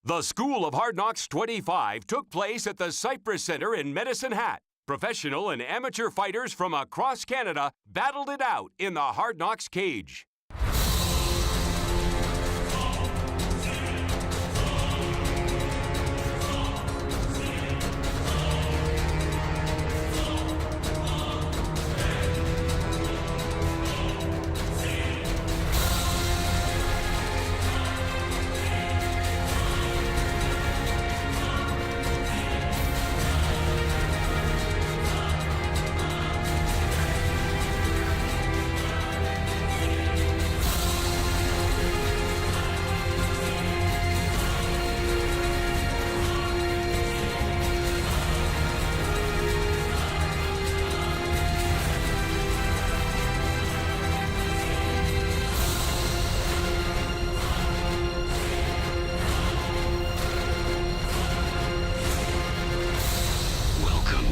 The School of Hard Knocks 25 took place at the Cypress Center in Medicine Hat. Professional and amateur fighters from across Canada battled it out in the Hard Knocks cage.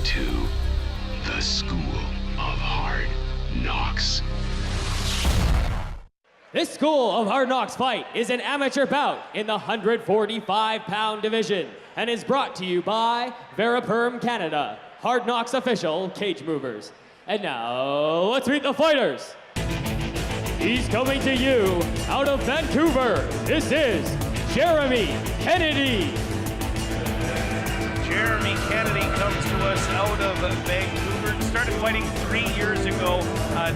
To the School of Hard Knocks. This School of Hard Knocks fight is an amateur bout in the 145-pound division and is brought to you by Veriperm Canada, Hard Knocks official cage movers. And now, let's meet the fighters. He's coming to you out of Vancouver. This is Jeremy Kennedy. Jeremy Kennedy comes to us out of Vancouver. Started fighting 3 years ago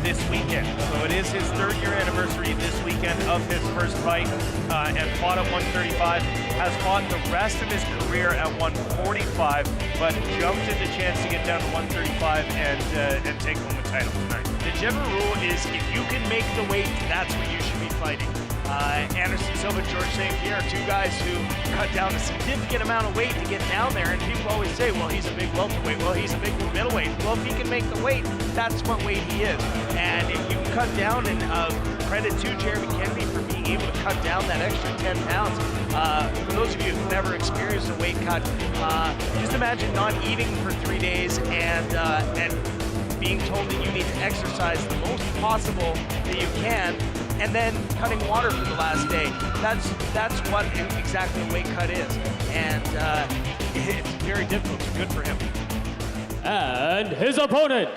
this weekend. So it is his 3rd-year anniversary this weekend of his first fight and fought at 135. Has fought the rest of his career at 145, but jumped at the chance to get down to 135 and take home the title tonight. The general rule is if you can make the weight, that's what you should be fighting. Anderson Silva, George St. Pierre, two guys who cut down a significant amount of weight to get down there, and people always say, well, he's a big welterweight, well, he's a big middleweight. Well, if he can make the weight, that's what weight he is. And if you cut down, and credit to Jeremy Kennedy for being able to cut down that extra 10 pounds. For those of you who've never experienced a weight cut, just imagine not eating for 3 days and being told that you need to exercise the most possible that you can, and then cutting water for the last day. That's what exactly a weight cut is. And it's very difficult. It's good for him. And his opponent.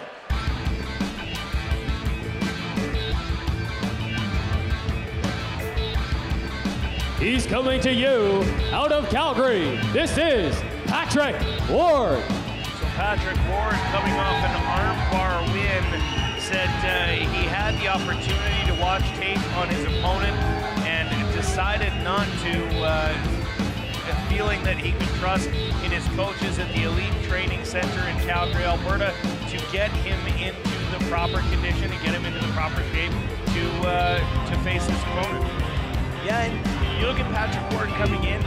He's coming to you out of Calgary. This is Patrick Ward. So Patrick Ward, coming off an armbar win, said he had the opportunity to watch tape on his opponent and decided not to, feeling that he could trust in his coaches at the Elite Training Center in Calgary, Alberta, to get him into the proper condition and get him into the proper shape to face his opponent. Yeah, and you look at Patrick Ward coming in,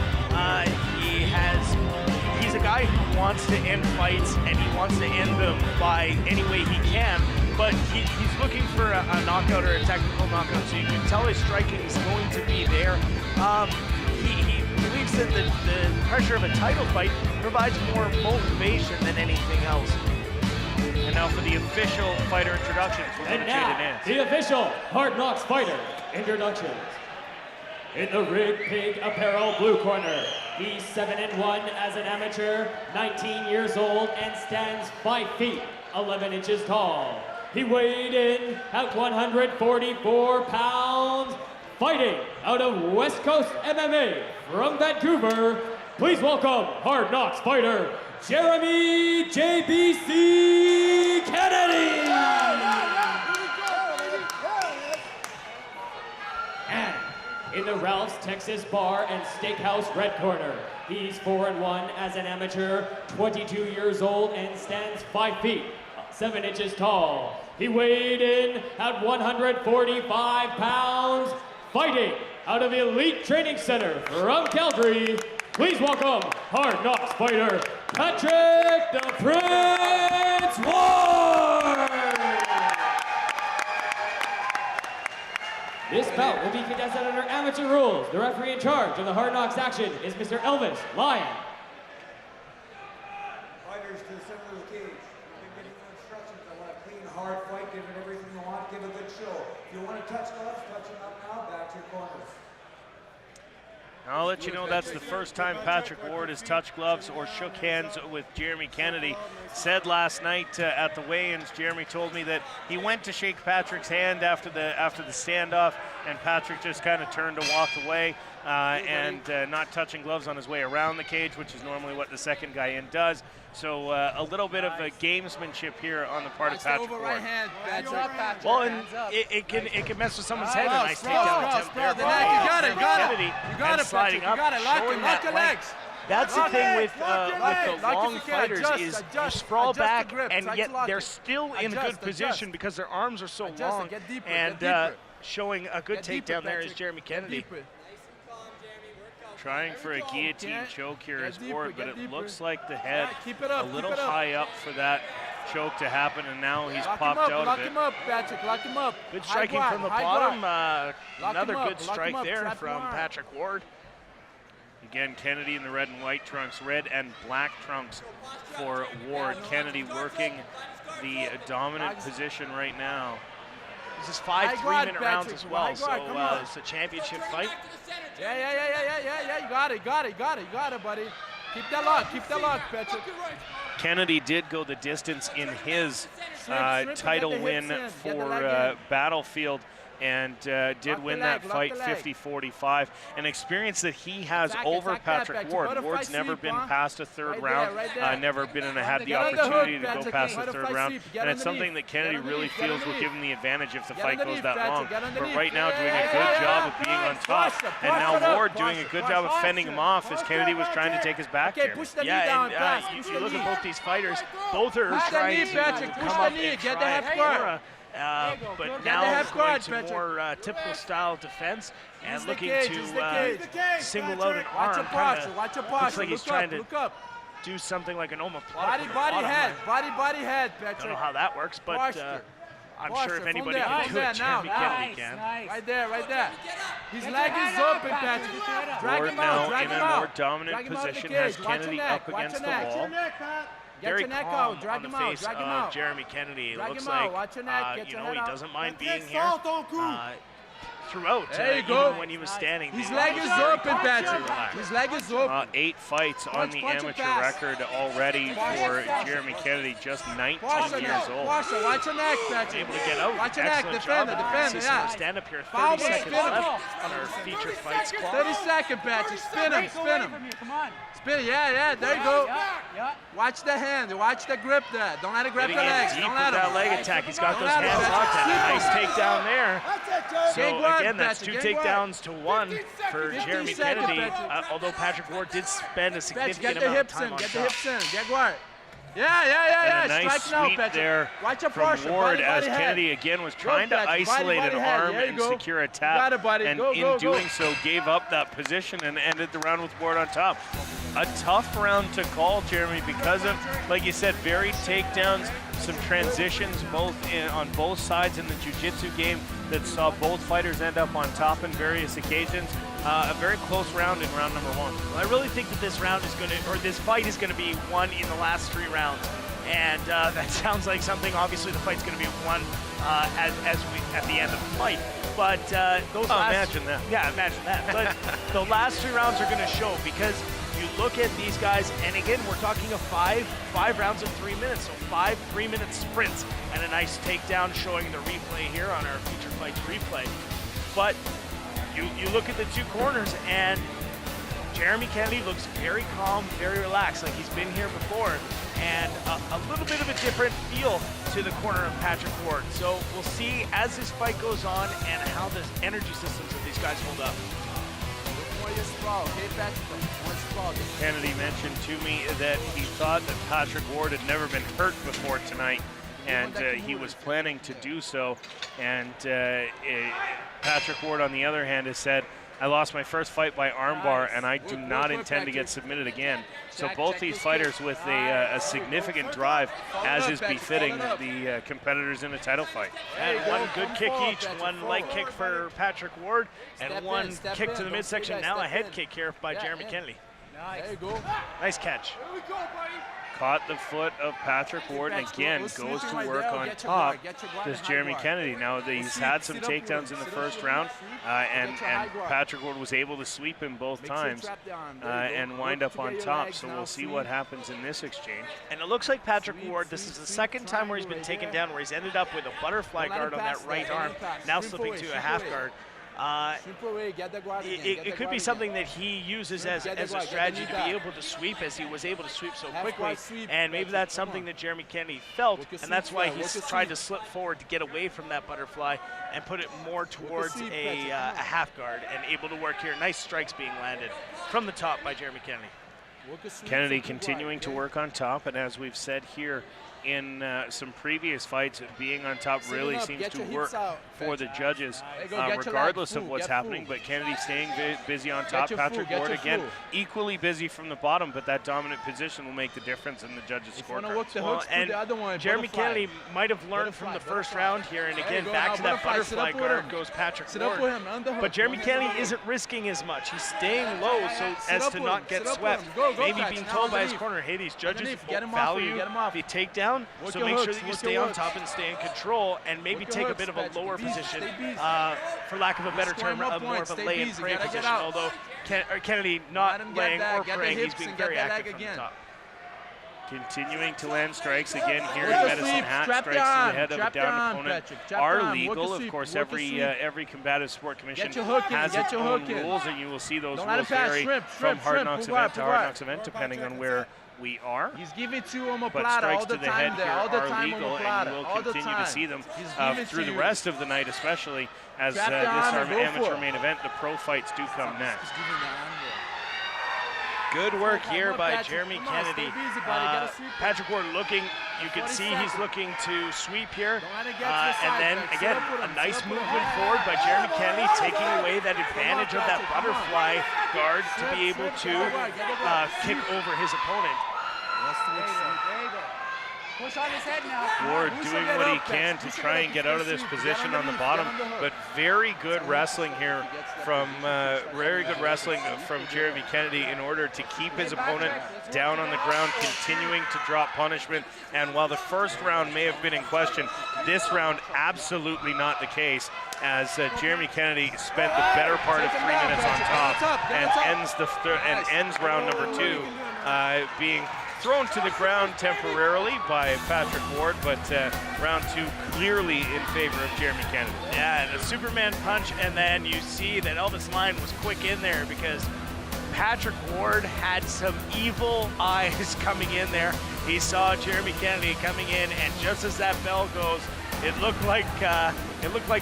he's a guy who wants to end fights, and he wants to end them by any way he can, but he's looking for a knockout or a technical knockout, so you can tell his striking is going to be there. He believes that the pressure of a title fight provides more motivation than anything else. And now for the official fighter introductions. And now, the official Hard Knocks fighter introductions. In the Rig Pig Apparel blue corner, he's 7-1 as an amateur, 19 years old, and stands 5 feet, 11 inches tall. He weighed in at 144 pounds, fighting out of West Coast MMA from Vancouver. Please welcome Hard Knocks fighter, Jeremy JBC Kennedy! And in the Ralph's Texas Bar and Steakhouse red corner, he's 4-1 as an amateur, 22 years old, and stands 5 feet, 7 inches tall. He weighed in at 145 pounds, fighting out of Elite Training Center from Calgary. Please welcome Hard Knocks fighter, Patrick the Prince Ward! This bout will be contested under amateur rules. The referee in charge of the Hard Knocks action is Mr. Elvis Lyon. Fighters to the center of the cage. You've been getting the instructions. I want a clean, hard fight. Give it everything you want. Give a good show. If you want to touch gloves, touch them up now. Back to your corners. I'll let you know that's the first time Patrick Ward has touched gloves or shook hands with Jeremy Kennedy. Said last night at the weigh-ins, Jeremy told me that he went to shake Patrick's hand after the standoff, and Patrick just kind of turned to walk away and not touching gloves on his way around the cage, which is normally what the second guy in does. So a little bit of a gamesmanship here on the part of Patrick Ward. Right hand, Patrick. Well, and it can mess with someone's head. A nice takedown attempt there by Kennedy. You got it, sliding Patrick. up, You got it. showing Lock that your length. legs. That's the thing with the long if you can. fighters Adjust, is adjust, you sprawl adjust the back, grip. and Try to yet lock they're it. still in a good Adjust, position adjust. because their arms are so Adjust long. it. Get deeper, And get deeper. showing a good Get deeper, takedown there is Patrick. Jeremy Get Kennedy. deeper. Trying for a guillotine choke here Get is deeper, Ward, but get it deeper. looks like the head Keep it up, a keep little it up. high up for that choke to happen, and now he's Lock popped him up, out lock of it. him up, Patrick. Lock him up. Good High striking guard, from the high bottom. guard. Lock Another him up, good lock strike him up, there trap your from arm. Patrick Ward. Again, Kennedy in the red and white trunks, red and black trunks for Ward. Kennedy working the dominant position right now. This is 5 3-minute rounds as well, so it's a championship fight. Yeah. You got it, buddy. Keep that lock, Patrick. Kennedy did go the distance in his Slip, title get the hips win in, get the for leg in. Battlefield, and did Lock win the that leg, fight lock the leg. 50-45. An experience that he has Attack, over attack that, Patrick Patrick. Ward. Butterfly Ward's never sweep, been huh? past a third Right round, there, right there. never been and had the Get on the hook, opportunity to go Patrick. past the Butterfly third round, sweep. Get and it's something underneath. that Kennedy Get really underneath. feels Get will give underneath. him the advantage if the Get fight goes underneath, that Patrick. long. Get But underneath. right now doing a Yeah, good yeah, job yeah. of being on Push, top, push, and push now it up, Ward push doing a it, good push job it. of fending him off as Kennedy was trying to take his back Okay, here. push the knee Yeah, down, and Pat. you Push the look at knee. both these fighters, both are Push the trying knee, to Patrick. come Push up the knee. and Get the try half and guard. but Get the now half going guard, to Patrick. more typical style defense and Use the looking cage, use the cage. to single out an Watch your arm. posture, Kinda watch your looks posture. like he's Look trying up, to look up. do something like an omoplata. Body, head. Body, head, Don't know Patrick. how that works, but Posture. I'm Posture, sure if from anybody there, can from do there it, now. Jeremy Kennedy can. Right there. His leg is open, Patrick. Drag Ward him now out, drag in him a more out. dominant Drag him out the position, cage. has Watch your Kennedy neck, up watch against your the neck. wall. Get Very your neck calm out, drag on the him out, face drag him of out. Jeremy Kennedy. It Drag looks him out, like watch your neck, get you your know head he out. doesn't mind being here throughout, There you even go. when he was standing. His He leg was is very open, Patrick. relaxed. His leg is open. 8 fights on the punch and amateur pass. record already for Jeremy Kennedy, just 19 years old. Watch your neck, Patrick. Able to get out. Watch your neck, Excellent defend job. it, defend it, Assistant yeah. stand up here. Foul 30 ball, seconds spin him. left on our feature fights clock. 30 seconds, Patrick. Spin him. Spin it, yeah, there you go. Watch the hand, watch the grip there. Don't let it grab Getting the in legs. deep Don't with let that him. leg attack. He's got Don't those let him, hands locked and a Patrick. nice takedown there. So Gang guard, again, that's 2 Patrick, gang guard. takedowns to 1 for 15 Jeremy seconds, Kennedy. Patrick. Although Patrick Ward did spend a Patrick, significant get the amount of hips time in, on get the top. hips in. Get guard. Yeah. And a nice Strike now, sweep Patrick. there Watch your from posture. Ward Body, as head. Kennedy again was trying to Patrick. isolate Body, an head. arm There you and go. secure a You tap. got it, buddy. And Go, in go, go. doing so, gave up that position and ended the round with Ward on top. A tough round to call, Jeremy, because of, like you said, varied takedowns, some transitions on both sides in the jiu-jitsu game that saw both fighters end up on top on various occasions. A very close round in round number 1. Well, I really think that this fight is going to be won in the last 3 rounds. And that sounds like something, obviously the fight's going to be won at the end of the fight. But imagine that. Yeah, imagine that. But the last 3 rounds are going to show, because you look at these guys, and again, we're talking of five rounds of 3 minutes, so 5 3-minute sprints, and a nice takedown showing the replay here on our feature fights replay. But you look at the 2 corners, and Jeremy Kennedy looks very calm, very relaxed, like he's been here before, and a little bit of a different feel to the corner of Patrick Ward. So we'll see as this fight goes on and how the energy systems of these guys hold up. Kennedy mentioned to me that he thought that Patrick Ward had never been hurt before tonight, and he was planning to do so. And Patrick Ward, on the other hand, has said, I lost my first fight by armbar, and I do not intend to get submitted again. So both these fighters with a significant drive, as is befitting the competitors in a title fight. And 1 good kick each, 1 leg kick for Patrick Ward, and 1 kick to the midsection. Now a head kick here by Jeremy Kennedy. There you go. Nice catch. caught the foot of Patrick Ward and again goes to work on top. Does Jeremy Kennedy. Now he's had some takedowns in the first round and Patrick Ward was able to sweep him both times and wind up on top. So we'll see what happens in this exchange. And it looks like Patrick Ward, this is the second time where he's been taken down, where he's ended up with a butterfly guard on that right arm, now slipping to a half guard. It could be something that he uses as a strategy to be able to sweep, as he was able to sweep so quickly, and maybe that's something that Jeremy Kennedy felt, and that's why he's tried to slip forward to get away from that butterfly and put it more towards a half guard, and able to work here. Nice strikes being landed from the top by Jeremy Kennedy. Kennedy continuing to work on top, and as we've said here in some previous fights, being on top really seems to work for the judges, regardless of what's happening. But Kennedy staying busy on top. Patrick Ward again equally busy from the bottom, but that dominant position will make the difference in the judges' scorecards. Well, and Jeremy Kennedy might have learned from the first round here, and again back to that butterfly guard goes Patrick Ward. But Jeremy Kennedy isn't risking as much. He's staying low so as to not get swept. Maybe being told by his corner, hey, these judges value the takedown. So make sure that you stay on top and stay in control, and maybe take a bit of a lower position, for lack of a better term, more of a lay and pray position. Although Kennedy not laying or praying, he's being very active from the top. Continuing to land strikes again here in Medicine Hat. Strikes to the head of a down opponent are legal. Of course, every combative sport commission has its own rules, and you will see those rules vary from Hard Knocks event to Hard Knocks event, depending on where we are. He's giving to omoplata but strikes all the to the time head there, here all the are time legal, and you will continue to see them through the rest of the night, especially as this amateur main event, the pro fights do come next. Good work here by Jeremy Kennedy. Patrick Ward looking, you can see he's looking to sweep here. And then again, a nice movement forward by Jeremy Kennedy, taking away that advantage of that butterfly guard to be able to kick over his opponent. Ward doing what he can to try and get out of this position on the bottom, but very good wrestling here from Jeremy Kennedy in order to keep his opponent down on the ground, continuing to drop punishment. And while the first round may have been in question, this round absolutely not the case, as Jeremy Kennedy spent the better part of 3 minutes on top and ends round number 2 being thrown to the ground temporarily by Patrick Ward, but round 2 clearly in favor of Jeremy Kennedy. Yeah, and a Superman punch, and then you see that Elvis Lyon was quick in there because Patrick Ward had some evil eyes coming in there. He saw Jeremy Kennedy coming in, and just as that bell goes, it looked like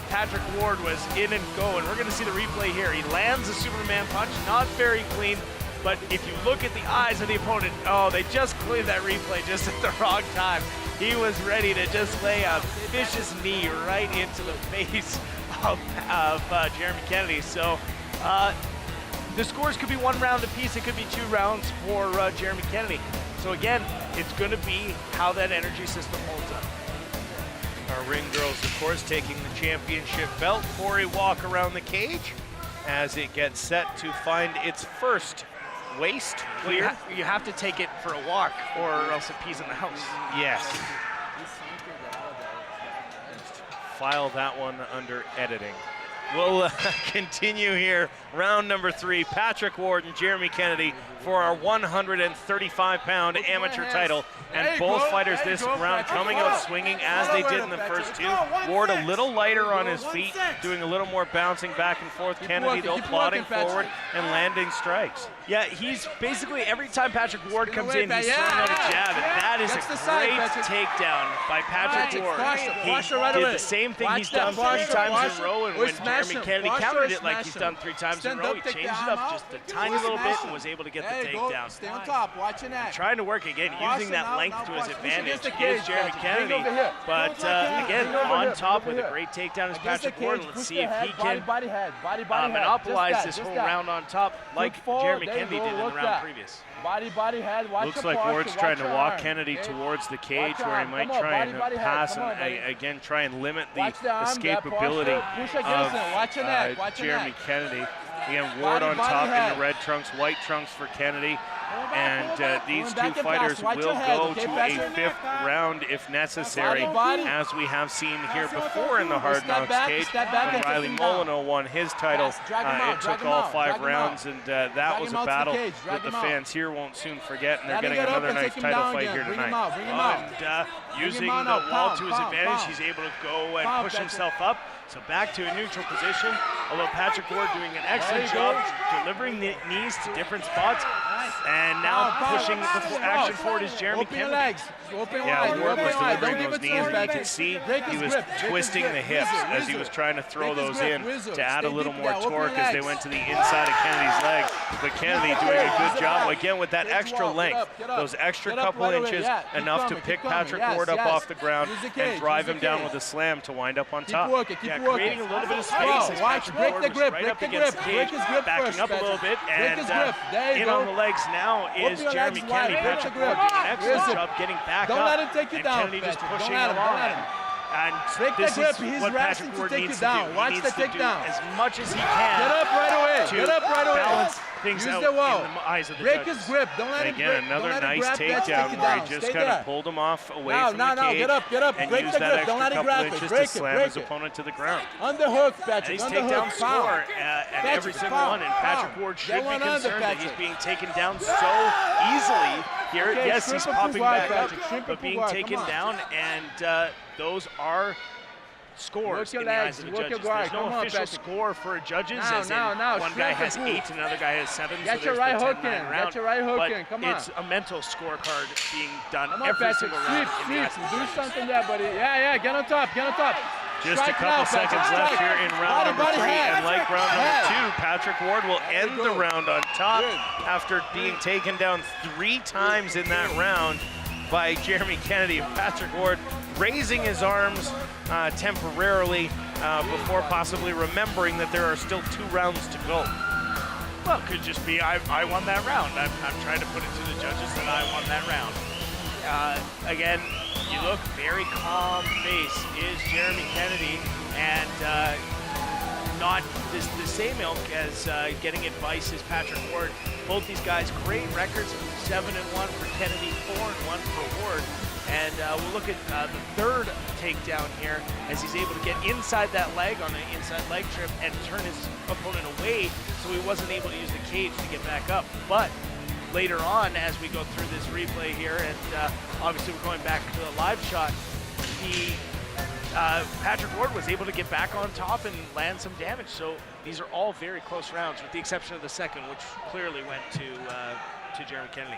Patrick Ward was in and go, and we're going to see the replay here. He lands a Superman punch, not very clean. But if you look at the eyes of the opponent, oh, they just cleared that replay just at the wrong time. He was ready to just lay a vicious knee right into the face of Jeremy Kennedy. So the scores could be 1 round apiece. It could be 2 rounds for Jeremy Kennedy. So again, it's going to be how that energy system holds up. Our ring girls, of course, taking the championship belt for a walk around the cage as it gets set to find its first waist clear. Well, you have to take it for a walk, or else it pees in the house. Yes. File that one under editing. We'll continue here. Round number 3, Patrick Ward and Jeremy Kennedy for our 135-pound amateur title. And both fighters this round coming out swinging as they did in the first 2. Ward a little lighter on his feet, doing a little more bouncing back and forth. Kennedy, though, plodding forward and landing strikes. Yeah, he's basically, every time Patrick Ward comes in, he's throwing out a jab, and that is a great takedown by Patrick Ward. He did the same thing he's done 3 times in a row, and when Jeremy Kennedy countered it like he's done 3 times in a row, he changed it up just a tiny little bit and was able to get the takedown. Stay on top, watching that. Trying to work again, using that length to his advantage is Jeremy Kennedy, but again, on top with a great takedown is Patrick Ward. Let's see if he can monopolize this whole round on top like Jeremy Kennedy did in the round previous. Body, head, watch. Looks like Ward's trying to walk Kennedy towards the cage where he might try and pass and again try and limit the escapability of Jeremy Kennedy. Again, Ward on body top head. in the red trunks, white trunks for Kennedy. And these Going back two and fighters fast. Watch will your head, go okay, to Patrick? a 5th round if necessary, Body. as we have seen here before in the Hard Step Knocks back, cage. step back When and take Riley him down. Molyneux won his title, Yes, drag him out, it drag took him all out, 5 drag him rounds, out. and that Drag was him a out to the battle cage, drag that the him out. fans here won't soon forget, and they're Gotta getting get up another and nice take him title down fight again. here Bring him tonight. out, bring him out. And using on the out. wall Pound, to his pound, advantage, pound. he's able to go and Pound, push Patrick. himself up. So back to a neutral position, although Patrick Ward doing an excellent There you job delivering the knees to different spots. And now pushing the action forward is Jeremy Open your Kennedy. legs. Open Yeah, wide. Ward Open was wide. delivering Don't give those it to knees, him, and you Patrick. could see Break he his was grip, break his twisting grip. the hips Whistle, as he whistle. was trying to throw Break his those grip, in whistle. to add a Stay little deep more there. Open your torque as they legs. went to the inside of Kennedy's leg. But Kennedy doing a good job, again, with that Get extra up, length, get up. those extra Get up couple right away, inches, yeah. Keep enough to coming, pick keep coming. Patrick Yes, Ward up yes. off the ground Use the and cage, drive use him the down cage. with a slam to wind up on Keep top. working, keep Yeah, working. creating a little bit of space Go, as watch, Patrick break Ward the was grip, right break up the against grip, the break cage, his grip backing first, up a little bit, Patrick. Break and his grip. There you in go. on the legs now is your Jeremy legs wide, Kennedy. break Patrick the Ward grip. doing an excellent Listen, job getting back don't up, let him take you and down, Kennedy just Patrick. pushing Don't let him, along. don't let him. And Break the this grip. is He's what wrestling Patrick to Ward take you needs down. to do. Watch He needs the to do takedown. as much as he can. Get up right away. to Get up right away. balance things Use out the wall. in the eyes of the Break judges. his grip. Don't let And him again, break. another Don't let him nice grab. Let's take takedown you where down. he just Stay kind there. of pulled him off away Now, from now, the now, cage get up, get up. and Break used the that grip. extra Don't let him couple grab it. inches Break to it, slam break his it. opponent to the ground. Underhook, Patrick. Nice Underhook. takedown Pound. score, and every Patrick, single pound, one. And Patrick pound. Ward Get should be one under, concerned that he's Patrick. being taken down so easily here. Okay, Yes, he's shrimp and popping pouvoir, back up, Patrick. Shrimp but and being pouvoir, taken come on. down, and those are scores Work your in the eyes legs, of the work your judges. guard. There's no Come on, official Patrick. score for judges, Now, as in now, one guy shrimp has and 8, another guy has 7. Get so your there's right the hook 10-9 in. round. Get your right hook But in. Come on. it's a mental scorecard being done Come on, every Patrick. single round Sweep, in the eyes sweep. of the Do judges. something there, buddy. Yeah, get on top, get on top. Just Strike a couple now, Patrick. seconds left Strike. here in round Body, number body, 3, head. and like round number Head. 2, Patrick Ward will end you the go. round on top Good. after being taken down 3 times in that round by Jeremy Kennedy. Patrick Ward raising his arms temporarily before possibly remembering that there are still 2 rounds to go. Well, it could just be I won that round. I'm trying to put it to the judges that I won that round. Again, you look very calm face is Jeremy Kennedy, and not the same ilk as getting advice as Patrick Ward. Both these guys, great records, 7-1 for Kennedy, 4-1 for Ward. And we'll look at the third takedown here as he's able to get inside that leg on an inside leg trip and turn his opponent away, so he wasn't able to use the cage to get back up. But later on, as we go through this replay here, and obviously we're going back to the live shot, Patrick Ward was able to get back on top and land some damage. So these are all very close rounds, with the exception of the second, which clearly went to Jeremy Kennedy.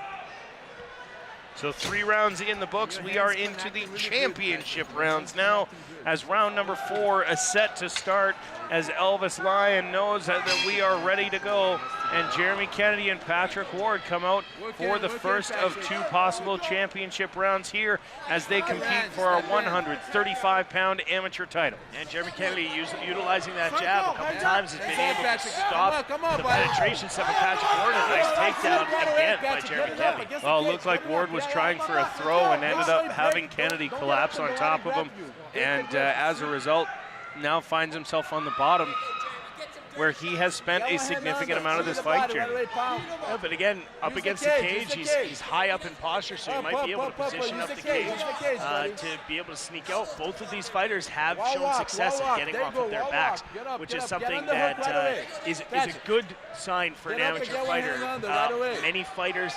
So 3 rounds in the books. We are into the championship rounds now, as round number 4 is set to start, as Elvis Lyon knows that we are ready to go. And Jeremy Kennedy and Patrick Ward come out for the first of 2 possible championship rounds here as they compete for our 135-pound amateur title. And Jeremy Kennedy utilizing that jab a couple times has been able to stop the penetration step of Patrick Ward. A nice takedown again by Jeremy Kennedy. Well, it looked like Ward was trying for a throw and ended up having Kennedy collapse on top of him. And as a result, now finds himself on the bottom, where he has spent a significant amount of this fight, Jeremy. Yeah, but again, up against the cage, he's high up in posture, so he might be able to position up the cage to be able to sneak out. Both of these fighters have shown success at getting off of their backs, which is something that is a good sign for an amateur fighter. Many fighters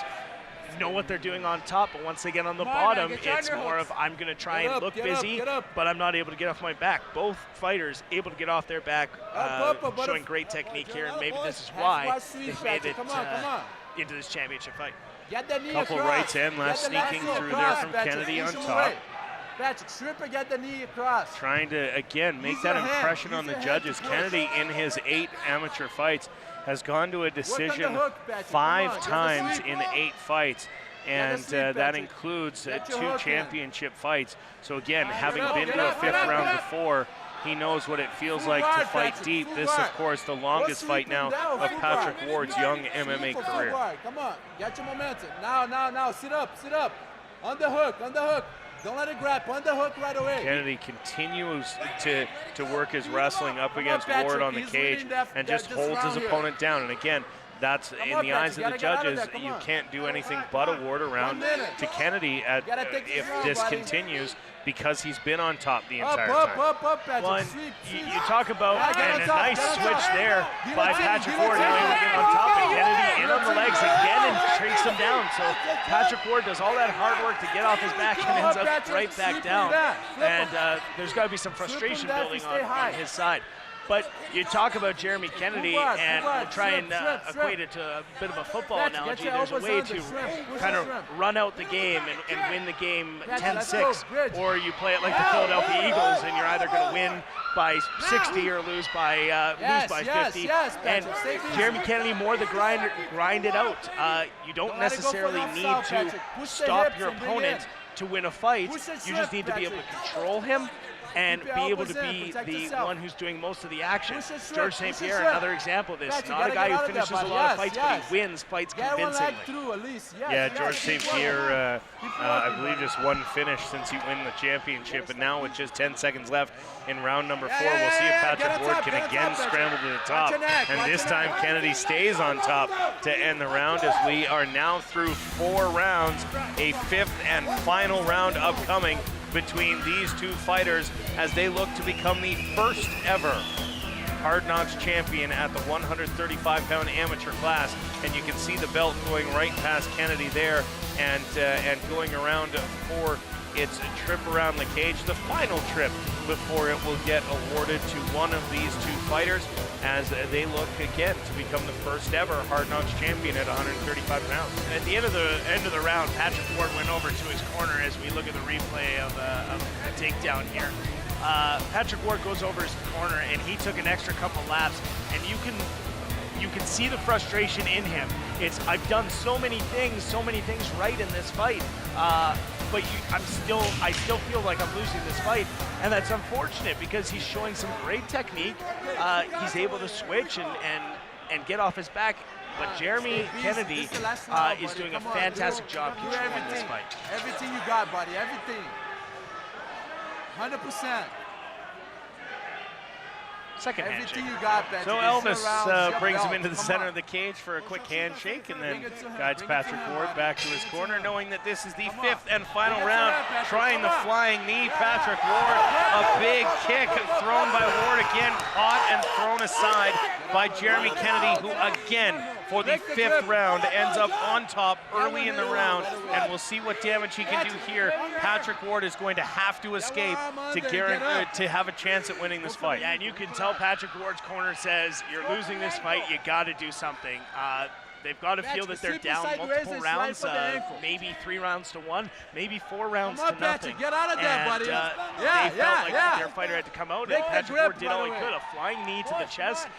know what they're doing on top, but once they get on the bottom, it's more of I'm going to try and look busy, but I'm not able to get off my back. Both fighters able to get off their back, showing great technique here, and maybe this is why they've made it into this championship fight. Couple rights and left sneaking through there from Kennedy on top. Patrick, strip and get the knee across. Trying to, again, make that impression on the judges. Kennedy, in his 8 amateur fights, has gone to a decision 5 times in 8 fights, and that includes 2 championship fights. So again, having been to a 5th round before, he knows what it feels like to fight deep. This, of course, the longest fight now of Patrick Ward's young MMA career. Come on, get your momentum. Now, sit up. On the hook. Don't let it grab. On the hook right away. Kennedy continues to work his wrestling up against Patrick, Ward on the he's cage winning that- and that just holds his round here. opponent down. And again, that's Come in on, the eyes of Patrick, the you gotta get out of judges. there, come You on. can't do anything but award a round 1 minute. to Kennedy gotta take this if round, this buddy. continues, because he's been on top the entire Up, time. up, Patrick. Well, and Sweep, you sweep. talk about Yeah, get on and a top, nice get on switch top. there Guillotine, by Patrick Ward, guillotine. able to get on top, and Kennedy in on the legs again and Yeah. shakes him down. So Patrick Ward does all that hard work to get off his back and ends up Patrick, right back sweep down. him back, flip And him. there's got to be some frustration back, building stay on high. his side. But you talk about Jeremy Kennedy, Forward, and forward, we'll try and shrimp, equate it to a bit of a football Patrick, get analogy. your There's a elbows way on the to shrimp. Push kind the of shrimp. run out the game and win the game Patrick, let's 10-6, go, bridge. or you play it like the Philadelphia Eagles, and you're either going to win by 60 or lose by Yes, 50. yes, And Patrick, stay busy. Jeremy Kennedy more the grind it out. You don't Don't let it go for necessarily that need style, to Patrick. Push the stop hips your and bring opponent in. to win a fight. Push the You shrimp, just need to be able to Patrick. control him and Keep your be able elbows to in, be protect the yourself. one who's doing most of the action. Push the shrimp, George push St. the Pierre, shrimp. another example of this. Patrick, Not a gotta guy get who out of there, finishes a buddy. lot of Yes, fights, yes. but he wins fights Get one convincingly. leg through at least. Yes, Yeah, yes, George keep St. working. Pierre, Keep I working, believe, just one finish since he won the championship, and now with just 10 seconds left in round number 4, we'll see if Get Patrick on Ward top, can get on again top, Patrick. scramble to the Watch top. your neck, And watch this your time neck. Kennedy stays on top to end the round, as we are now through 4 rounds, a 5th and final round upcoming between these two fighters as they look to become the first ever Hard Knocks champion at the 135-pound amateur class. And you can see the belt going right past Kennedy there and going around for its trip around the cage, the final trip before it will get awarded to one of these two fighters as they look again to become the first ever Hard Knocks champion at 135 pounds. At the end of the round, Patrick Ward went over to his corner as we look at the replay of a takedown here. Patrick Ward goes over his corner and he took an extra couple laps, and you can see the frustration in him. It's, I've done so many things right in this fight, but I still feel like I'm losing this fight, and that's unfortunate because he's showing some great technique. He's able to switch and get off his back. But Jeremy Kennedy This is the last round, is buddy. doing a Come on, fantastic do job controlling this everything. fight. Everything you got, buddy. Everything. 100%. Second handshake. Everything you got, Patrick. So This is Elvis around your brings him belt. into the Come center on. of the cage for a quick handshake, and then Bring it to him. guides Bring it to Patrick him, Ward buddy. back to Bring his it to corner, him. knowing that this is the Come on. 5th and final Bring it to round. him, Patrick. Trying the Come on. flying knee, Patrick Ward. A big kick thrown by Ward again, caught and thrown aside by Jeremy Kennedy, who again, for the 5th round, ends up on top early in the round, and we'll see what damage he can do here. Patrick Ward is going to have to escape to guarantee to have a chance at winning this fight. Yeah, and you can tell Patrick Ward's corner says, you're losing this fight, you got to do something. They've got to feel that they're Patrick, down sideways multiple and rounds, slide for the ankle. maybe 3 rounds to 1, maybe 4 rounds Come on, to nothing. Patrick, get out of there, And, buddy. they Yeah, felt like yeah. their fighter had to come out, Break and the Patrick grip Ward did right all he away. could. A flying knee to the chest.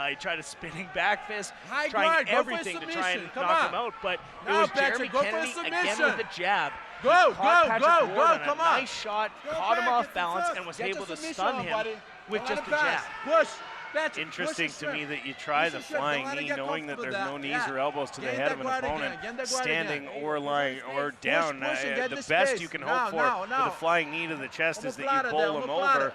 He tried a spinning back fist, High trying guard, go for a everything to try and submission. Come knock on. him out, but it Now, was Patrick, Jeremy go for a Kennedy again submission. with the jab. Go, He caught go, Patrick go, Ward go, on come a on. nice shot, Go caught him back, off it's balance, tough. and was Get able the to submission stun on, him buddy. with Don't just a let it jab. pass. Push. Patrick, Interesting push to the me strength. that you try the Push the strength. flying Don't let it knee, get knowing that there's comfortable no with knees that. or elbows to the Gain head that of an guard opponent, again. Gain that guard standing again. or lying or down. push and get The the best space. you can Now, hope for now, with now. a flying knee to the chest is that you Omoplata bowl there, him omoplata. over.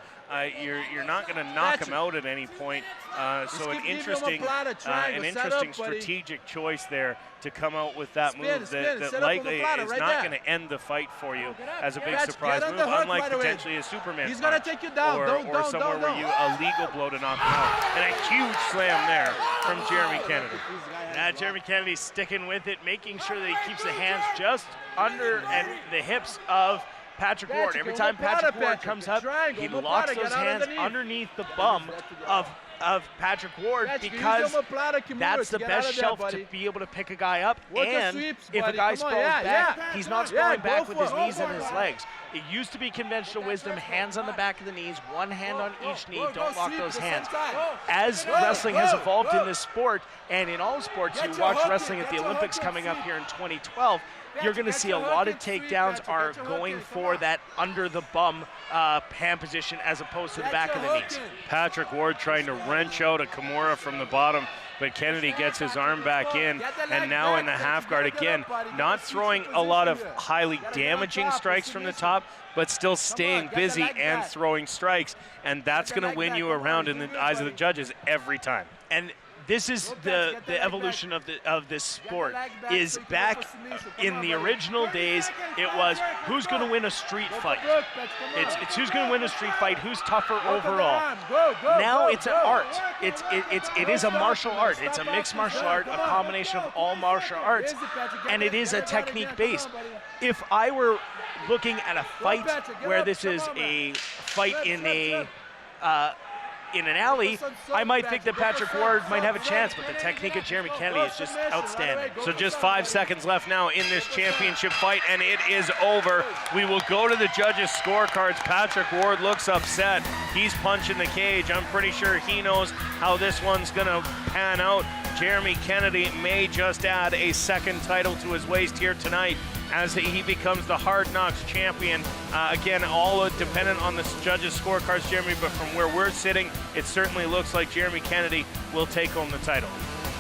You're not going to knock him Patrick. out at any point. So keep an giving him a interesting, platter, triangle, an set interesting up, buddy. strategic choice there to come out with that Spin, move spin, that set up on the likely platter is right not there. going to end the fight for you as a big Patrick, surprise get on move, the hook unlike right away. potentially a Superman He's gonna punch take you down. or, Don't, or don't, somewhere don't, where don't. you a legal blow to knock him out. And a huge slam there from Jeremy Kennedy. Jeremy Kennedy sticking with it, making sure that he keeps the hands just under and the hips of Patrick Ward. Patrick, Every time Patrick Ward Patrick, comes up, triangle, he omoplata, locks get those out hands underneath. the bum of Patrick Ward Patrick, use because your omoplata, Kimura, that's the get out best of there, shelf buddy. to be able to pick a guy up. Work the And sweeps, if a buddy. guy Come on, sprawls yeah, back, yeah. he's not Yeah, sprawling back go with for his it. knees and his legs. It used to be conventional wisdom, hands on the back of the knees, one hand on each knee, don't lock those hands. As wrestling has evolved in this sport, and in all sports, you watch wrestling at the Olympics coming up here in 2012, you're going to see a lot of takedowns are going for that under the bum hand position as opposed to the back of the knees. Patrick Ward trying to wrench out a Kimura from the bottom but Kennedy gets his arm back in, and now in the half guard again, not throwing a lot of highly damaging strikes from the top, but still staying busy and throwing strikes, and that's going to win you around in the eyes of the judges every time. And this is the evolution of this sport. Is back in the original days, it was who's going to win a street fight. It's who's going to win a street fight, who's tougher overall. Now it's an art. It is a martial art. It's a mixed martial art, a combination of all martial arts, and it is a technique based. If I were looking at a fight where this is a fight in an alley, I might think that Patrick Ward might have a chance, but the technique of Jeremy Kennedy is just outstanding. So just 5 seconds left now in this championship fight, and it is over. We will go to the judges' scorecards. Patrick Ward looks upset. He's punching the cage. I'm pretty sure he knows how this one's gonna pan out. Jeremy Kennedy may just add a second title to his waist here tonight as he becomes the Hard Knocks champion. Again, all dependent on the judges' scorecards, Jeremy, but from where we're sitting, it certainly looks like Jeremy Kennedy will take home the title.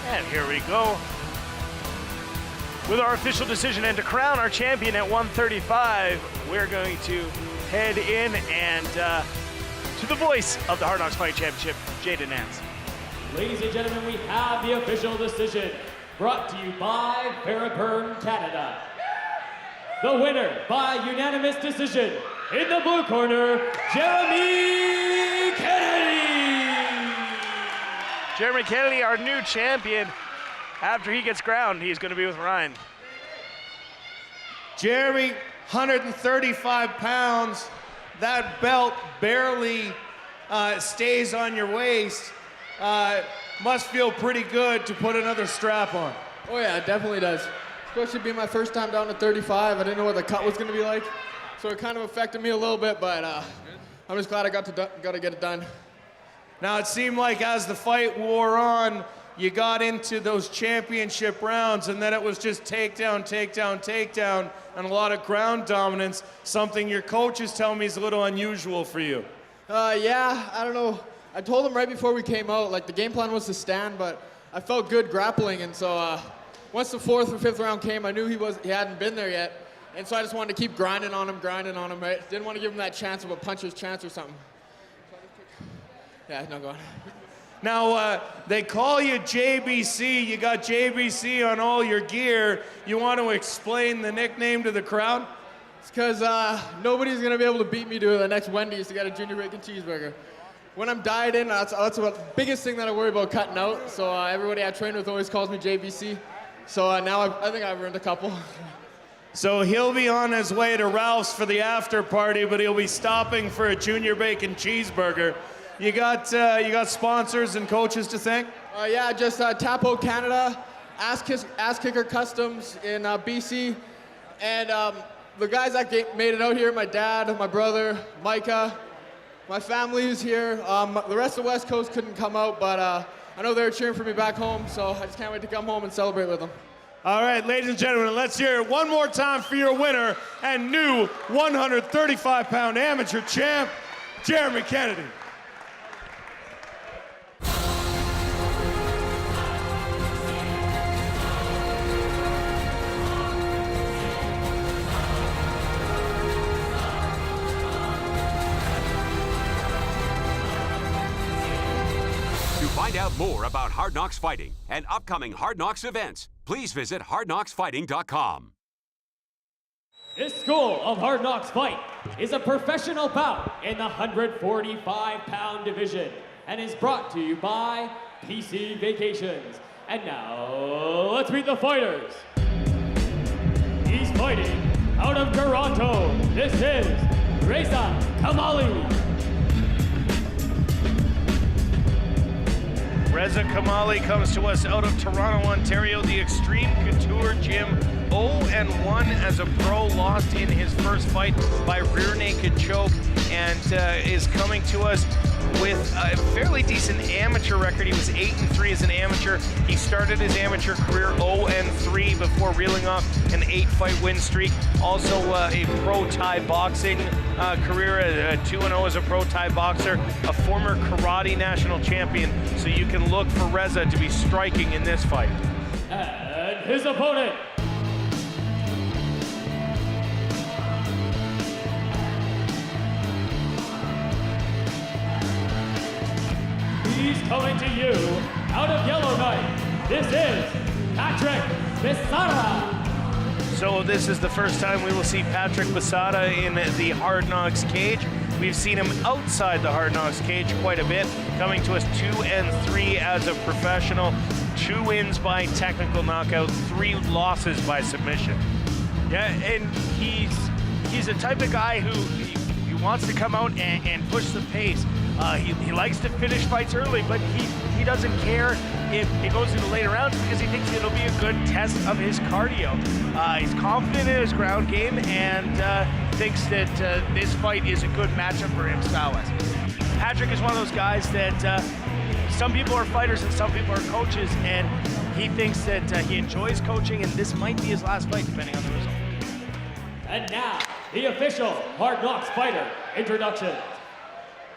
And here we go with our official decision, and to crown our champion at 135, we're going to head in and to the voice of the Hard Knocks Fight Championship, Jaden Nance. Ladies and gentlemen, we have the official decision brought to you by Fairburn, Canada. The winner by unanimous decision in the blue corner, Jeremy Kennedy. Jeremy Kennedy, our new champion. After he gets crowned, he's going to be with Ryan. Jeremy, 135 pounds. That belt barely stays on your waist. Must feel pretty good to put another strap on. Oh yeah, it definitely does. Especially being my first time down to 35. I didn't know what the cut was going to be like, so it kind of affected me a little bit, but I'm just glad I got to get it done. Now it seemed like as the fight wore on, you got into those championship rounds, and then it was just takedown, takedown, takedown, and a lot of ground dominance, something your coaches tell me is a little unusual for you. Yeah, I don't know. I told him right before we came out, like the game plan was to stand, but I felt good grappling, and so once the 4th or 5th round came, I knew he hadn't been there yet, and so I just wanted to keep grinding on him, right? Didn't want to give him that chance of a puncher's chance or something. Yeah, no, go on. Now, they call you JBC. You got JBC on all your gear. You want to explain the nickname to the crowd? It's because nobody's going to be able to beat me to the next Wendy's to get a junior bacon cheeseburger. When I'm dieting, that's the biggest thing that I worry about cutting out. So everybody I train with always calls me JBC. So now I think I've earned a couple. So he'll be on his way to Ralph's for the after party, but he'll be stopping for a junior bacon cheeseburger. You got sponsors and coaches to thank? Yeah, just Tapo Canada, Ass Kicker Customs in BC, and the guys that made it out here, my dad, my brother, Micah, my family who's here. The rest of the West Coast couldn't come out, but I know they're cheering for me back home, so I just can't wait to come home and celebrate with them. All right, ladies and gentlemen, let's hear it one more time for your winner and new 135-pound amateur champ, Jeremy Kennedy. Find out more about Hard Knocks Fighting and upcoming Hard Knocks events. Please visit hardknocksfighting.com. This school of Hard Knocks Fight is a professional bout in the 145-pound division and is brought to you by PC Vacations. And now, let's meet the fighters. He's fighting out of Toronto. This is Reza Kamali. Reza Kamali comes to us out of Toronto, Ontario, the Extreme Couture Gym. 0-1 as a pro, lost in his first fight by rear naked choke, and is coming to us with a fairly decent amateur record. He was 8-3 as an amateur. He started his amateur career 0-3 before reeling off an 8-fight win streak. Also a pro Thai boxing career, 2-0 as a pro Thai boxer, a former karate national champion. So you can look for Reza to be striking in this fight. And his opponent, he's coming to you out of Yellowknife. This is Patrick Bissara. So this is the first time we will see Patrick Bissara in the Hard Knocks cage. We've seen him outside the Hard Knocks cage quite a bit, coming to us 2-3 as a professional, 2 wins by technical knockout, 3 losses by submission. Yeah, and he's the type of guy who he wants to come out and push the pace. He likes to finish fights early, but he doesn't care if it goes into later rounds because he thinks it'll be a good test of his cardio. He's confident in his ground game and thinks that this fight is a good matchup for him style-wise. Patrick is one of those guys that some people are fighters and some people are coaches, and he thinks that he enjoys coaching, and this might be his last fight depending on the result. And now, the official Hard Knocks fighter introduction.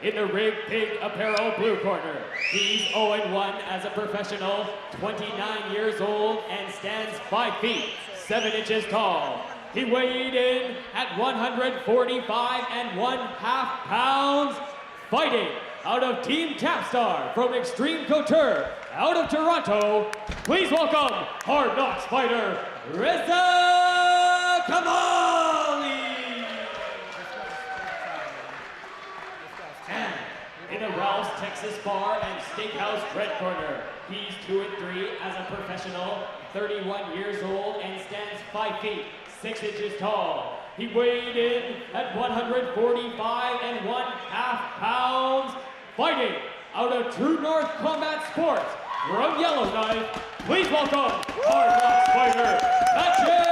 In the Rig Pig Apparel blue corner, he's 0-1 as a professional, 29 years old, and stands 5 feet, 7 inches tall. He weighed in at 145 1/2 pounds, fighting out of Team Capstar from Extreme Couture, out of Toronto. Please welcome Hard Knocks fighter, Reza Kamali. And in the Ralph's Texas Bar and Steakhouse red corner, he's 2-3 as a professional, 31 years old, and stands 5 feet, 6 inches tall. He weighed in at 145 1/2 pounds, fighting out of True North Combat Sports from Yellowknife. Please welcome Hard Knocks fighter, Patrick!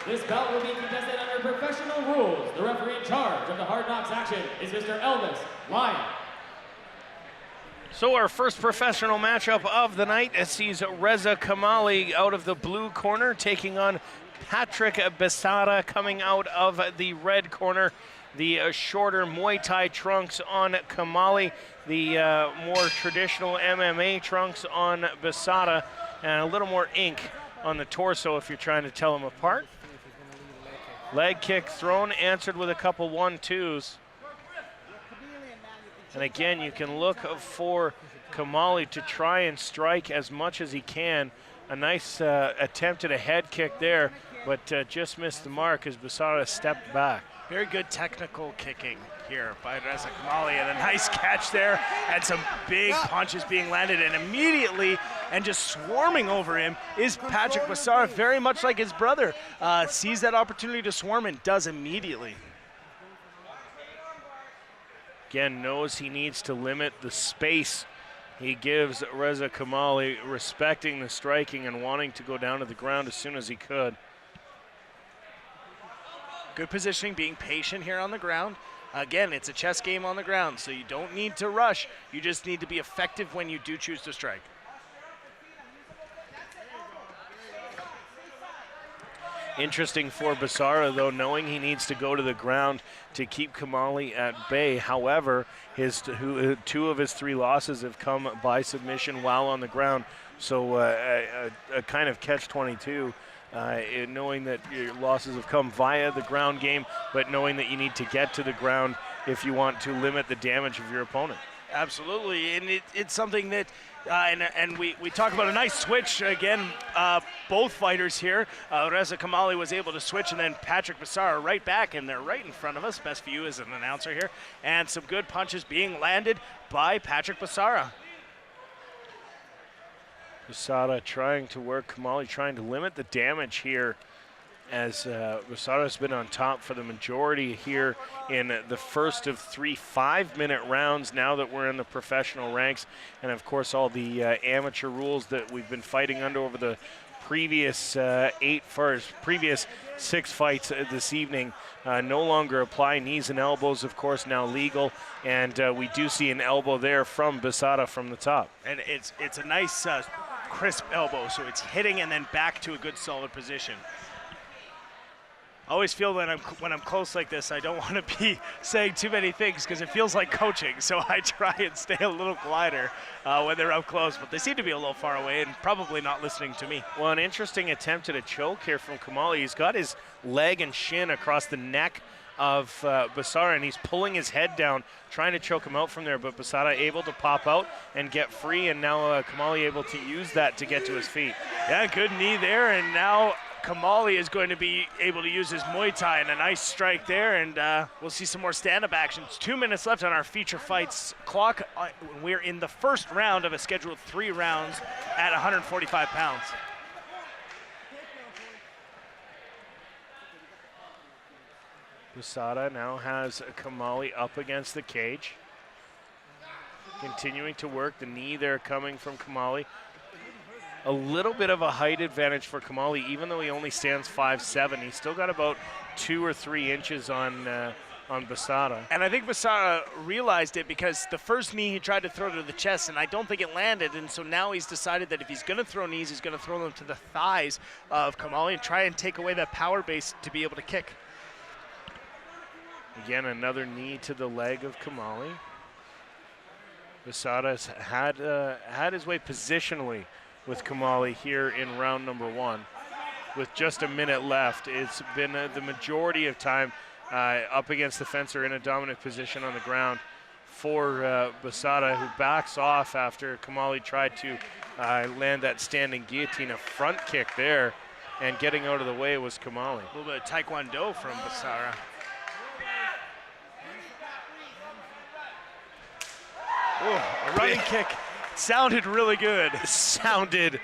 This bout will be contested under professional rules. The referee in charge of the Hard Knocks action is Mr. Elvis Lyon. So our first professional matchup of the night sees Reza Kamali out of the blue corner taking on Patrick Bissara coming out of the red corner. The shorter Muay Thai trunks on Kamali, the more traditional MMA trunks on Bissara, and a little more ink on the torso if you're trying to tell them apart. Leg kick thrown, answered with a couple 1-2s. And again, you can look for Kamali to try and strike as much as he can. A nice attempt at a head kick there, but just missed the mark as Bissara stepped back. Very good technical kicking here by Reza Kamali, and a nice catch there, and some big punches being landed, and immediately, and just swarming over him, is Patrick Bissara, very much like his brother. Sees that opportunity to swarm and does immediately. Again, knows he needs to limit the space he gives Reza Kamali, respecting the striking and wanting to go down to the ground as soon as he could. Good positioning, being patient here on the ground. Again, it's a chess game on the ground, so you don't need to rush. You just need to be effective when you do choose to strike. Interesting for Bissara, though, knowing he needs to go to the ground to keep Kamali at bay. However, two of his 3 losses have come by submission while on the ground. So a kind of catch-22, knowing that your losses have come via the ground game, but knowing that you need to get to the ground if you want to limit the damage of your opponent. Absolutely, and it's something that, and we talk about a nice switch again. Both fighters here, Reza Kamali was able to switch, and then Patrick Bissara right back, and they're right in front of us. Best view as an announcer here, and some good punches being landed by Patrick Bissara. Bissara trying to work Kamali, trying to limit the damage here, as Bissara's been on top for the majority here in the first of 3 5-minute rounds now that we're in the professional ranks. And of course all the amateur rules that we've been fighting under over the previous previous 6 fights this evening no longer apply. Knees and elbows, of course, now legal, and we do see an elbow there from Besada from the top. And it's a nice crisp elbow, so it's hitting and then back to a good solid position. I always feel when I'm close like this, I don't want to be saying too many things because it feels like coaching. So I try and stay a little quieter when they're up close. But they seem to be a little far away and probably not listening to me. Well, an interesting attempt at a choke here from Kamali. He's got his leg and shin across the neck of Besara, and he's pulling his head down, trying to choke him out from there. But Besara able to pop out and get free, and now Kamali able to use that to get to his feet. Yeah, good knee there, and now Kamali is going to be able to use his Muay Thai and a nice strike there, and we'll see some more stand-up action. It's 2 minutes left on our feature fights clock. We're in the first round of a scheduled 3 rounds at 145 pounds. Besada now has Kamali up against the cage. Continuing to work, the knee there coming from Kamali. A little bit of a height advantage for Kamali, even though he only stands 5'7". He's still got about 2 or 3 inches on Besada. And I think Besada realized it because the first knee he tried to throw to the chest, and I don't think it landed. And so now he's decided that if he's going to throw knees, he's going to throw them to the thighs of Kamali and try and take away that power base to be able to kick. Again, another knee to the leg of Kamali. Besada's had his way positionally with Kamali here in round number 1. With just a minute left, it's been the majority of time up against the fence or in a dominant position on the ground for Besada, who backs off after Kamali tried to land that standing guillotine. A front kick there, and getting out of the way was Kamali. A little bit of Taekwondo from Besada. Ooh, a running kick. Sounded really good. Sounded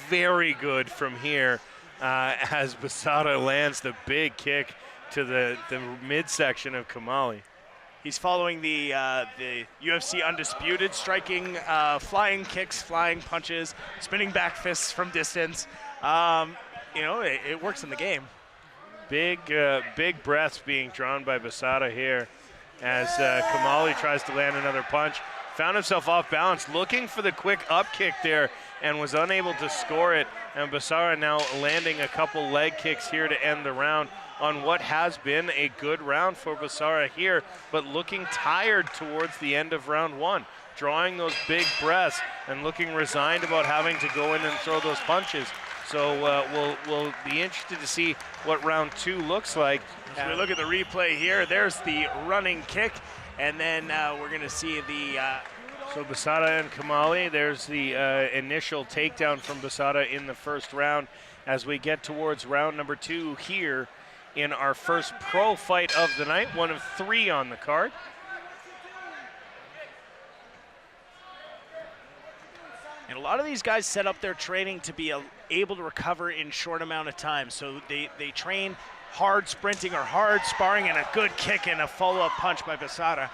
very good from here as Besada lands the big kick to the midsection of Kamali. He's following the UFC Undisputed, striking flying kicks, flying punches, spinning back fists from distance. It works in the game. Big breaths being drawn by Besada here as Kamali tries to land another punch. Found himself off balance, looking for the quick up kick there, and was unable to score it. And Besara now landing a couple leg kicks here to end the round on what has been a good round for Besara here, but looking tired towards the end of round 1, drawing those big breaths and looking resigned about having to go in and throw those punches. So we'll be interested to see what round 2 looks like. As we look at the replay here, there's the running kick. And then we're going to see the... So Besada and Kamali, there's the initial takedown from Besada in the first round. As we get towards round number 2 here in our first pro fight of the night, one of 3 on the card. And a lot of these guys set up their training to be able to recover in short amount of time. So they train hard sprinting or hard sparring and a good kick and a follow-up punch by Besada.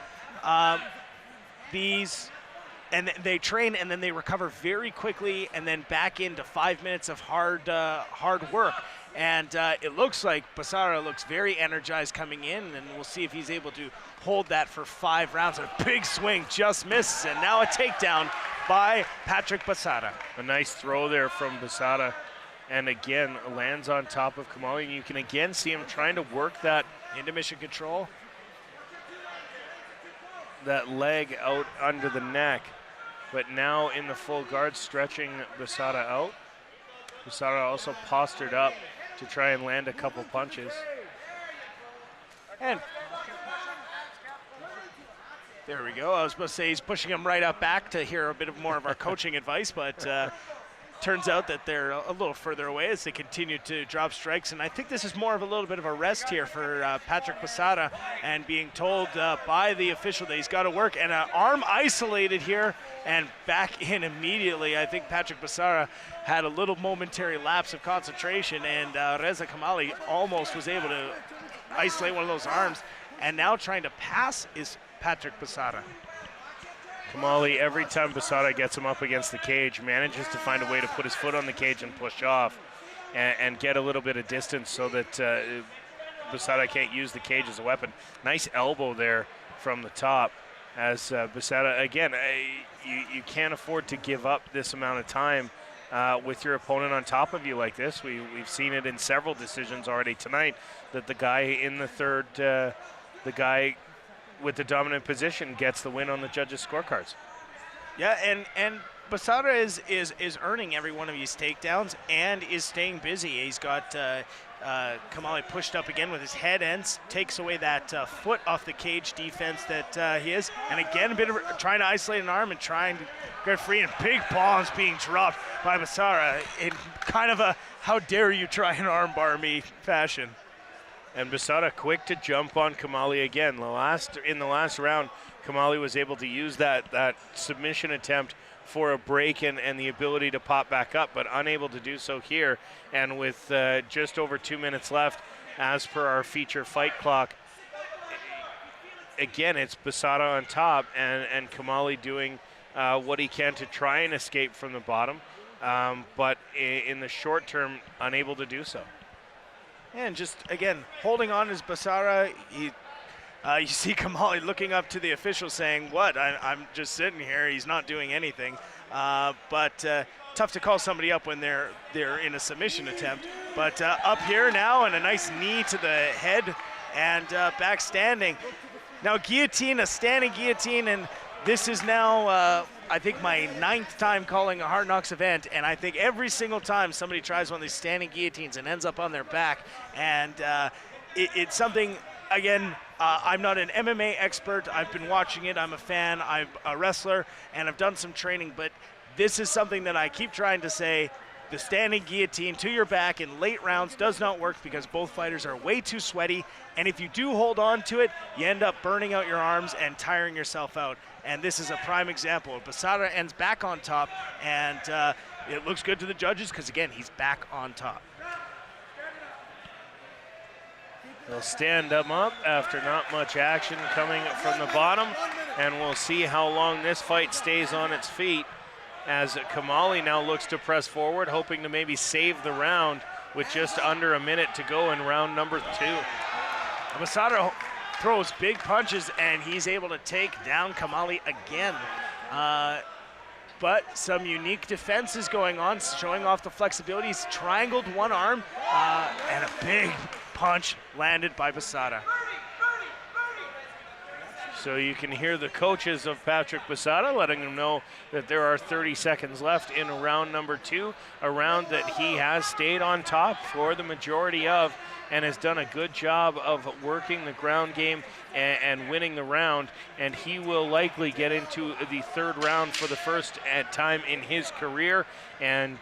And they train and then they recover very quickly and then back into 5 minutes of hard work. And it looks like Besada looks very energized coming in, and we'll see if he's able to hold that for 5 rounds. A big swing just misses, and now a takedown by Patrick Besada. A nice throw there from Besada. And again, lands on top of Kamali. You can again see him trying to work that into mission control. That leg out under the neck. But now in the full guard, stretching Besada out. Besada also postured up to try and land a couple punches. And there we go. I was supposed to say he's pushing him right up back to hear a bit more of our coaching advice, but turns out that they're a little further away as they continue to drop strikes. And I think this is more of a little bit of a rest here for Patrick Besada, and being told by the official that he's got to work. And an arm isolated here and back in immediately. I think Patrick Besada had a little momentary lapse of concentration, and Reza Kamali almost was able to isolate one of those arms. And now trying to pass is Patrick Besada. Kamali, every time Basada gets him up against the cage, manages to find a way to put his foot on the cage and push off and get a little bit of distance so that Basada can't use the cage as a weapon. Nice elbow there from the top as Basada, again, you can't afford to give up this amount of time with your opponent on top of you like this. We've seen it in several decisions already tonight that the guy in the third, the guy with the dominant position gets the win on the judges' scorecards. Yeah, and Basada is earning every one of these takedowns and is staying busy. He's got Kamali pushed up again with his head ends, takes away that foot off the cage defense that he is. And again, a bit of trying to isolate an arm and trying to get free, and big bombs being dropped by Basara in kind of a how dare you try and armbar me fashion. And Basada quick to jump on Kamali again. In the last round, Kamali was able to use that submission attempt for a break and the ability to pop back up, but unable to do so here. And with just over 2 minutes left, as per our feature fight clock, again, it's Basada on top and Kamali doing what he can to try and escape from the bottom, but in the short term, unable to do so. And just, again, holding on as Basara, you see Kamali looking up to the official saying, what, I'm just sitting here, he's not doing anything. But tough to call somebody up when they're in a submission attempt. But up here now, and a nice knee to the head, and back standing. Now guillotine, a standing guillotine, and this is now, I think, my 9th time calling a Hard Knocks event, and I think every single time somebody tries one of these standing guillotines and ends up on their back, and it's something, again, I'm not an MMA expert. I've been watching it. I'm a fan. I'm a wrestler, and I've done some training, but this is something that I keep trying to say. The standing guillotine to your back in late rounds does not work because both fighters are way too sweaty, and if you do hold on to it, you end up burning out your arms and tiring yourself out. And this is a prime example. Basada ends back on top, and it looks good to the judges because, again, he's back on top. They'll stand him up after not much action coming from the bottom, and we'll see how long this fight stays on its feet as Kamali now looks to press forward, hoping to maybe save the round with just under a minute to go in round number 2. Basada throws big punches, and he's able to take down Kamali again. But some unique defenses going on, showing off the flexibility. He's triangled one arm, and a big punch landed by Basada. So you can hear the coaches of Patrick Basada letting him know that there are 30 seconds left in round number 2, a round that he has stayed on top for the majority of and has done a good job of working the ground game and winning the round. And he will likely get into the third round for the first time in his career, and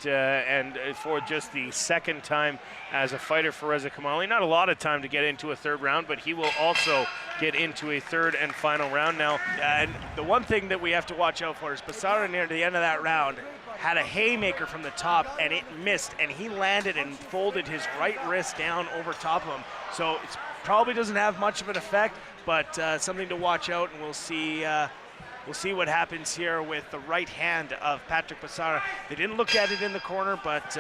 for just the second time as a fighter for Reza Kamali. Not a lot of time to get into a third round, but he will also get into a third and final round now. And the one thing that we have to watch out for is Basada near the end of that round had a haymaker from the top, and it missed, and he landed and folded his right wrist down over top of him. So it probably doesn't have much of an effect, but something to watch out, and we'll see what happens here with the right hand of Patrick Basada. They didn't look at it in the corner, but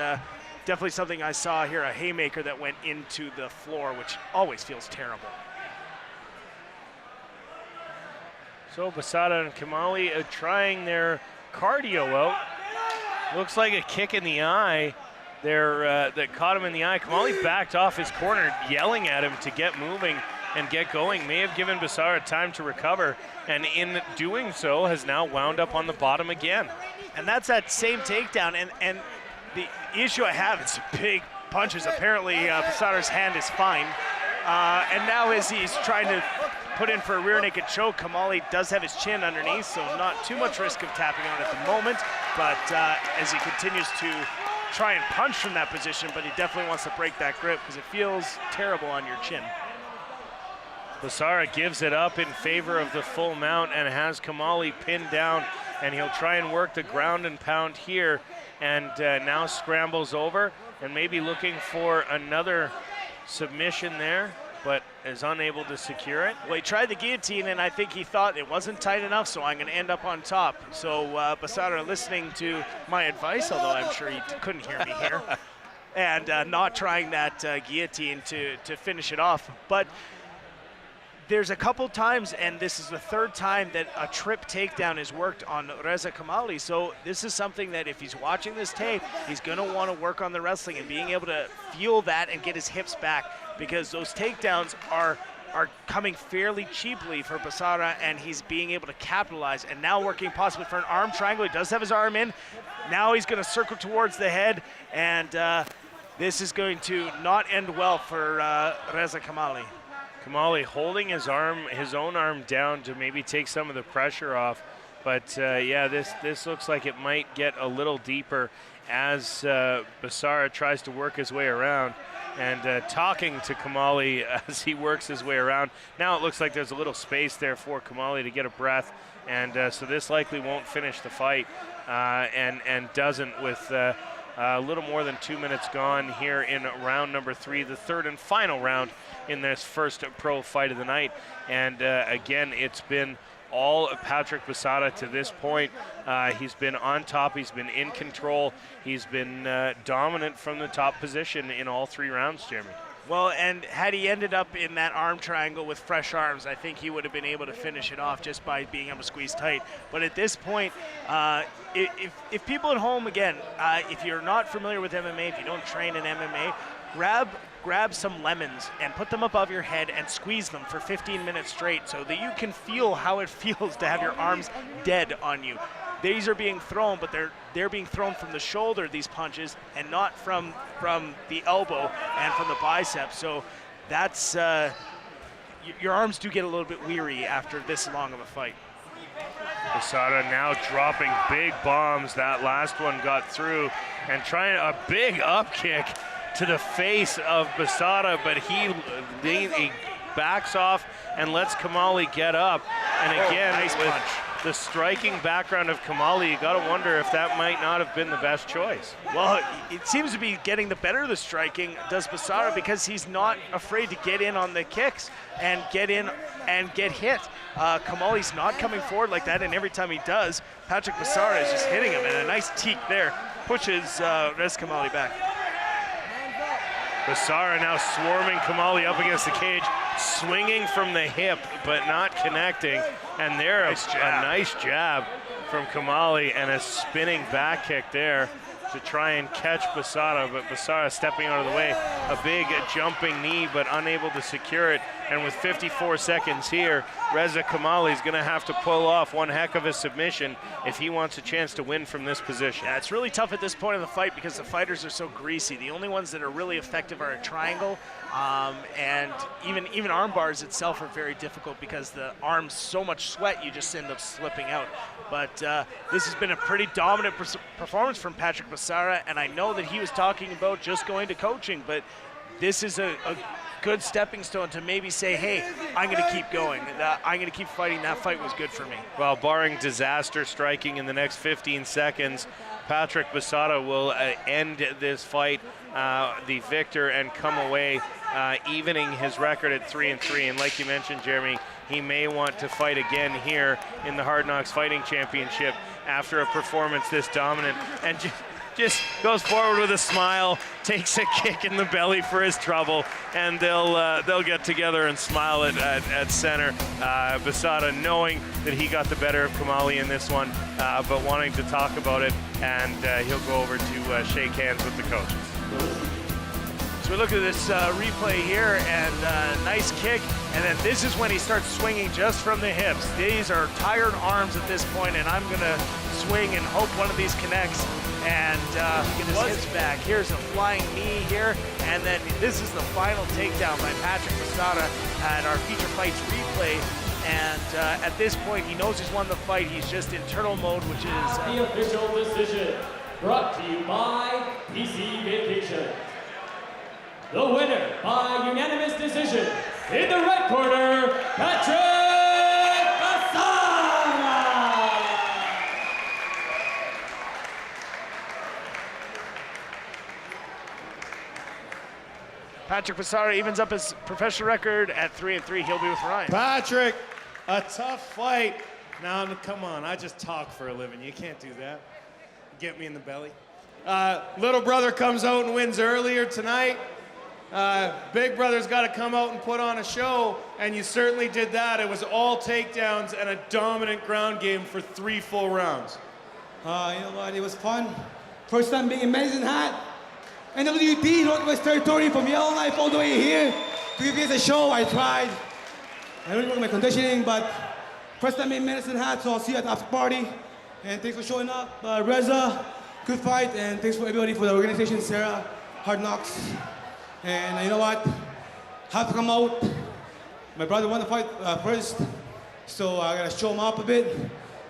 definitely something I saw here, a haymaker that went into the floor, which always feels terrible. So Basada and Kamali are trying their cardio out. Looks like a kick in the eye there that caught him in the eye. Kamali backed off his corner, yelling at him to get moving and get going. May have given Basara time to recover, and in doing so has now wound up on the bottom again. And that's that same takedown, and the issue I have is big punches. Apparently Basara's hand is fine, and now as he's trying to put in for a rear naked choke, Kamali does have his chin underneath, so not too much risk of tapping out at the moment, but as he continues to try and punch from that position, but he definitely wants to break that grip because it feels terrible on your chin. Basara gives it up in favor of the full mount and has Kamali pinned down, and he'll try and work the ground and pound here, and now scrambles over and maybe looking for another submission there, but is unable to secure it. Well, he tried the guillotine, and I think he thought it wasn't tight enough, so I'm going to end up on top. So Basara listening to my advice, although I'm sure he couldn't hear me here, and not trying that guillotine to finish it off. But there's a couple times, and this is the third time that a trip takedown is worked on Reza Kamali. So this is something that if he's watching this tape, he's going to want to work on the wrestling and being able to feel that and get his hips back, because those takedowns are coming fairly cheaply for Basara, and he's being able to capitalize. And now working possibly for an arm triangle. He does have his arm in. Now he's going to circle towards the head, and this is going to not end well for Reza Kamali. Kamali holding his own arm down to maybe take some of the pressure off. But yeah, this looks like it might get a little deeper as Basara tries to work his way around, and talking to Kamali as he works his way around. Now it looks like there's a little space there for Kamali to get a breath, and so this likely won't finish the fight, and doesn't with a little more than 2 minutes gone here in round number 3, the third and final round in this first pro fight of the night. And again, it's been all Patrick Basara to this point. He's been on top, he's been in control, he's been dominant from the top position in all 3 rounds, Jeremy. Well, and had he ended up in that arm triangle with fresh arms, I think he would have been able to finish it off just by being able to squeeze tight. But at this point, if people at home, again, if you're not familiar with MMA, if you don't train in MMA, grab some lemons and put them above your head and squeeze them for 15 minutes straight so that you can feel how it feels to have your arms dead on you. These are being thrown, but they're being thrown from the shoulder, these punches, and not from the elbow and from the bicep. So that's your arms do get a little bit weary after this long of a fight. Basara now dropping big bombs. That last one got through, and trying a big up kick to the face of Basara, but he backs off and lets Kamali get up. And again, nice with punch. The striking background of Kamali, you got to wonder if that might not have been the best choice. Well, it seems to be getting the better of the striking, does Basara, because he's not afraid to get in on the kicks and get in and get hit. Kamali's not coming forward like that, and every time he does, Patrick Basara is just hitting him, and a nice teak there pushes Rez Kamali back. Basara now swarming Kamali up against the cage, swinging from the hip, but not connecting. And there, a nice jab from Kamali and a spinning back kick there to try and catch Basara, but Basara stepping out of the way. A big jumping knee, but unable to secure it. And with 54 seconds here, Reza Kamali is going to have to pull off one heck of a submission if he wants a chance to win from this position. Yeah, it's really tough at this point in the fight because the fighters are so greasy. The only ones that are really effective are a triangle, and even arm bars itself are very difficult because the arms so much sweat you just end up slipping out. But this has been a pretty dominant performance from Patrick Basara, and I know that he was talking about just going to coaching, but this is a good stepping stone to maybe say, hey, I'm going to keep going. I'm going to keep fighting. That fight was good for me. Well, barring disaster striking in the next 15 seconds, Patrick Basara will end this fight the victor and come away evening his record at 3-3. And like you mentioned, Jeremy, he may want to fight again here in the Hard Knocks Fighting Championship after a performance this dominant, and just goes forward with a smile, takes a kick in the belly for his trouble, and they'll get together and smile at center. Basara knowing that he got the better of Kamali in this one, but wanting to talk about it, and he'll go over to shake hands with the coaches. So we look at this replay here, and nice kick, and then this is when he starts swinging just from the hips. These are tired arms at this point, and I'm gonna swing and hope one of these connects and get his hips back. Here's a flying knee here, and then this is the final takedown by Patrick Basara at our feature fights replay. And at this point, he knows he's won the fight. He's just in turtle mode, which is the official decision brought to you by PC Vacation. The winner by unanimous decision in the red corner, Patrick Basara. Patrick Passara evens up his professional record at 3-3. He'll be with Ryan. Patrick, a tough fight. Now, come on, I just talk for a living. You can't do that. Get me in the belly. Little brother comes out and wins earlier tonight. Big brother's got to come out and put on a show, and you certainly did that. It was all takedowns and a dominant ground game for 3 full rounds. You know what, it was fun. First time being in Medicine Hat. NWT, Northwest Territory, from Yellowknife all the way here to give you guys a show. I tried. I really worked on my conditioning, but first time in Medicine Hat, so I'll see you at the after party. And thanks for showing up. Reza, good fight, and thanks for everybody for the organization, Sarah, Hard Knocks. And you know what? Have to come out. My brother won the fight first, so I gotta show him up a bit,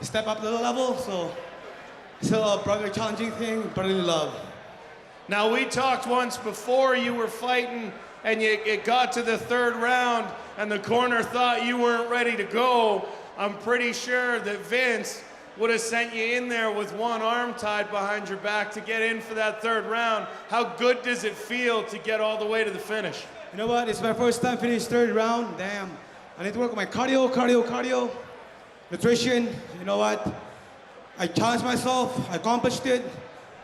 step up a little level. So it's a brother challenging thing, brotherly love. Now, we talked once before you were fighting, and it got to the 3rd round, and the corner thought you weren't ready to go. I'm pretty sure that Vince would have sent you in there with one arm tied behind your back to get in for that 3rd round. How good does it feel to get all the way to the finish? You know what? It's my first time finish 3rd round. Damn. I need to work on my cardio. Nutrition. You know what? I challenged myself. I accomplished it.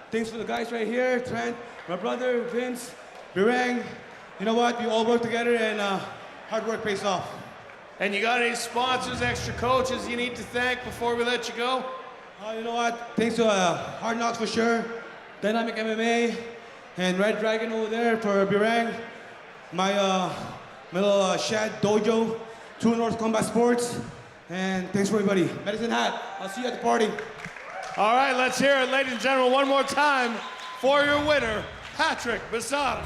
Thanks for the guys right here, Trent, my brother, Vince, Birang. You know what? We all work together, and hard work pays off. And you got any sponsors, extra coaches you need to thank before we let you go? You know what? Thanks to Hard Knocks for sure, Dynamic MMA, and Red Dragon over there for Birang. My little Shad Dojo, True North Combat Sports, and thanks for everybody. Medicine Hat, I'll see you at the party. All right, let's hear it, ladies and gentlemen, one more time for your winner, Patrick Passara.